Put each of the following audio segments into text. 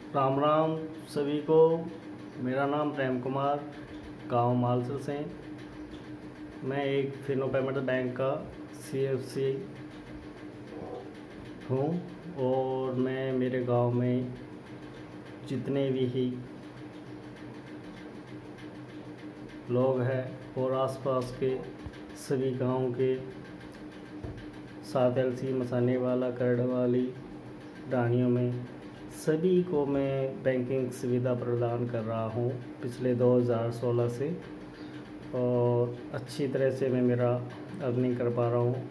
राम राम सभी को। मेरा नाम प्रेम कुमार, गांव मालसर से। मैं एक फिनो पेमेंट बैंक का CFC हूँ और मैं मेरे गांव में जितने भी ही लोग हैं और आसपास के सभी गांव के 7LC मसाने वाला करड़ वाली डाणियों में सभी को मैं बैंकिंग सुविधा प्रदान कर रहा हूँ पिछले 2016 से, और अच्छी तरह से मैं मेरा अर्निंग कर पा रहा हूँ।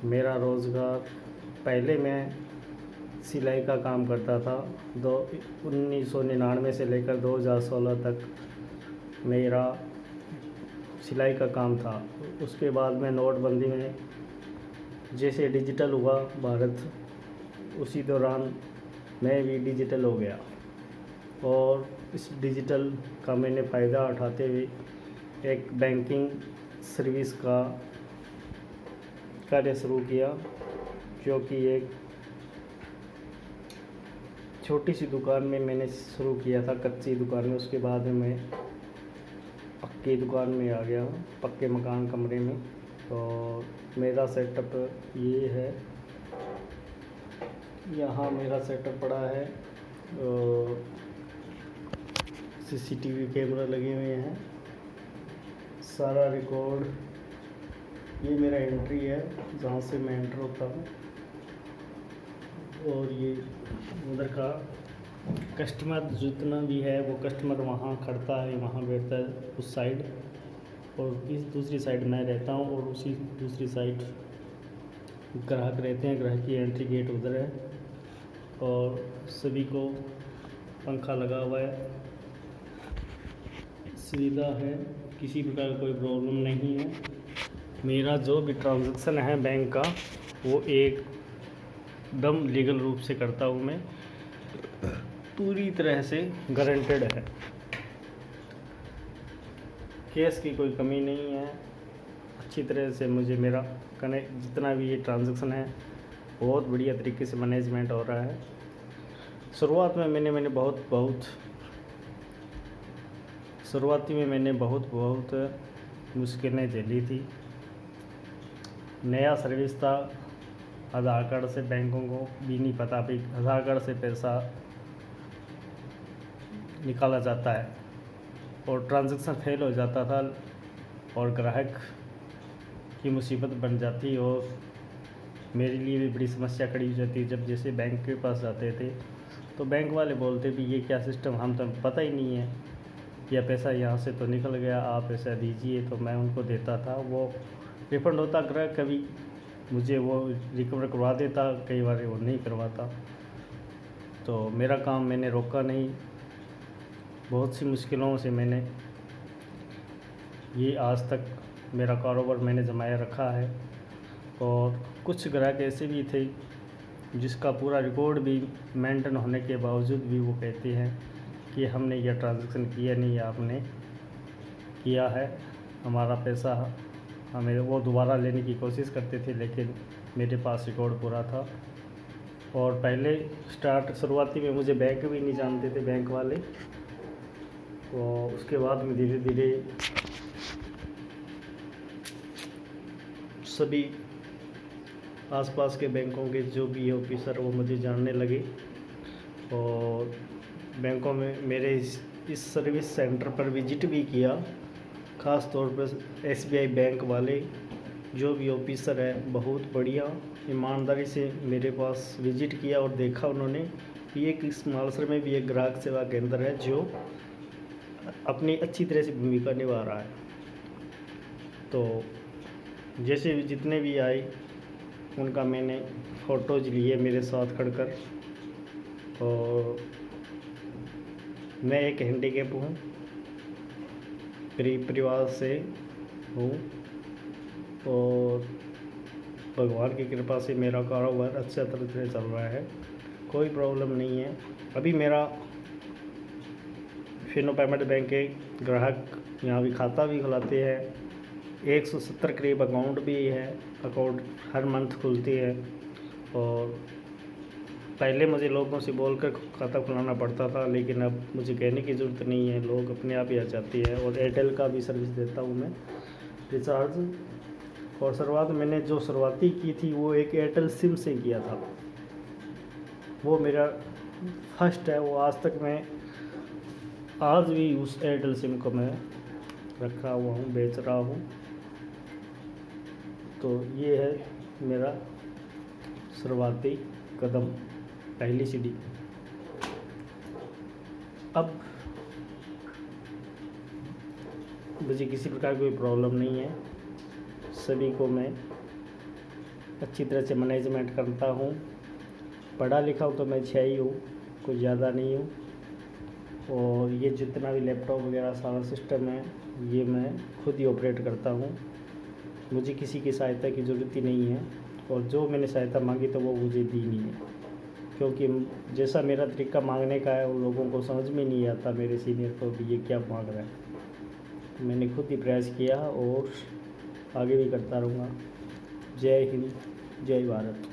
मेरा रोज़गार, पहले मैं सिलाई का काम करता था। 1999 से लेकर 2016 तक मेरा सिलाई का काम था। उसके बाद में नोटबंदी में जैसे डिजिटल हुआ भारत, उसी दौरान मैं भी डिजिटल हो गया और इस डिजिटल का मैंने फ़ायदा उठाते हुए एक बैंकिंग सर्विस का कार्य शुरू किया, जो कि एक छोटी सी दुकान में मैंने शुरू किया था, कच्ची दुकान में। उसके बाद में मैं पक्की दुकान में आ गया, पक्के मकान कमरे में। और मेरा सेटअप ये है, यहाँ मेरा सेटअप पड़ा है और CCTV कैमरा लगे हुए हैं, सारा रिकॉर्ड। ये मेरा एंट्री है जहाँ से मैं एंटर होता हूँ, और ये उधर का कस्टमर जितना भी है वो कस्टमर वहाँ खड़ता है, वहाँ बैठता है उस साइड, और इस दूसरी साइड मैं रहता हूँ, और उसी दूसरी साइड ग्राहक रहते हैं। ग्राहक की एंट्री गेट उधर है और सभी को पंखा लगा हुआ है, सुविधा है, किसी प्रकार का कोई प्रॉब्लम नहीं है। मेरा जो भी ट्रांजैक्शन है बैंक का वो एकदम लीगल रूप से करता हूँ मैं, पूरी तरह से गारंटेड है, केस की कोई कमी नहीं है। अच्छी तरह से मुझे मेरा कनेक्ट जितना भी ये ट्रांजैक्शन है बहुत बढ़िया तरीके से मैनेजमेंट हो रहा है। शुरुआती में मैंने बहुत मुश्किलें झेली थी। नया सर्विस था, आधार कार्ड से बैंकों को भी नहीं पता भी आधार कार्ड से पैसा निकाला जाता है, और ट्रांजैक्शन फेल हो जाता था और ग्राहक की मुसीबत बन जाती, और मेरे लिए भी बड़ी समस्या खड़ी हो जाती। जब जैसे बैंक के पास जाते थे तो बैंक वाले बोलते भी ये क्या सिस्टम, हम तो पता ही नहीं है, या पैसा यहाँ से तो निकल गया, आप पैसा दीजिए। तो मैं उनको देता था, वो रिफ़ंड होता, ग्राहक कभी मुझे वो रिकवर करवा देता, कई बार वो नहीं करवाता। तो मेरा काम मैंने रोका नहीं, बहुत सी मुश्किलों से मैंने ये आज तक मेरा कारोबार मैंने जमाया रखा है। और कुछ ग्राहक ऐसे भी थे जिसका पूरा रिकॉर्ड भी मेंटेन होने के बावजूद भी वो कहते हैं कि हमने यह ट्रांजैक्शन किया नहीं, आपने किया है, हमारा पैसा हमें, वो दोबारा लेने की कोशिश करते थे, लेकिन मेरे पास रिकॉर्ड पूरा था। और पहले शुरुआती में मुझे बैंक भी नहीं जानते थे बैंक वाले, तो उसके बाद में धीरे धीरे सभी आसपास के बैंकों के जो भी ऑफिसर वो मुझे जानने लगे, और बैंकों में मेरे इस सर्विस सेंटर पर विजिट भी किया। ख़ास तौर पर SBI बैंक वाले जो भी ऑफिसर है बहुत बढ़िया ईमानदारी से मेरे पास विजिट किया, और देखा उन्होंने कि एक इस मालसर में भी एक ग्राहक सेवा केंद्र है जो अपनी अच्छी तरह से भूमिका निभा रहा है। तो जैसे भी जितने भी आए उनका मैंने फ़ोटोज़ लिए मेरे साथ खड़कर। और मैं एक हैंडीकैप हूँ, गरीब परिवार से हूँ, और भगवान की कृपा से मेरा कारोबार अच्छा तरह से चल रहा है, कोई प्रॉब्लम नहीं है। अभी मेरा फिनो पेमेंट बैंक के ग्राहक यहाँ भी खाता भी खुलाते हैं, 170 करीब अकाउंट भी है, अकाउंट हर मंथ खुलती है। और पहले मुझे लोगों से बोलकर खाता खुलाना पड़ता था, लेकिन अब मुझे कहने की ज़रूरत नहीं है, लोग अपने आप ही आ जाती है। और एयरटेल का भी सर्विस देता हूँ मैं, रिचार्ज। और शुरुआत मैंने जो शुरुआती की थी वो एक एयरटेल सिम से किया था, वो मेरा फर्स्ट है। वो आज तक मैं आज भी उस एयरटेल सिम को मैं रखा हुआ हूँ, बेच रहा हूँ। तो ये है मेरा शुरुआती कदम, पहली सीढ़ी। अब मुझे किसी प्रकार की कोई प्रॉब्लम नहीं है, सभी को मैं अच्छी तरह से मैनेजमेंट करता हूँ। पढ़ा लिखा हूँ तो मैं 6 ही हूँ, कुछ ज़्यादा नहीं हूँ। और ये जितना भी लैपटॉप वगैरह सारा सिस्टम है ये मैं खुद ही ऑपरेट करता हूँ, मुझे किसी की सहायता की ज़रूरत ही नहीं है। और जो मैंने सहायता मांगी तो वो मुझे दी नहीं है, क्योंकि जैसा मेरा तरीका मांगने का है उन लोगों को समझ में नहीं आता, मेरे सीनियर को भी ये क्या मांग रहा है। तो मैंने खुद ही प्रयास किया और आगे भी करता रहूँगा। जय हिंद, जय भारत।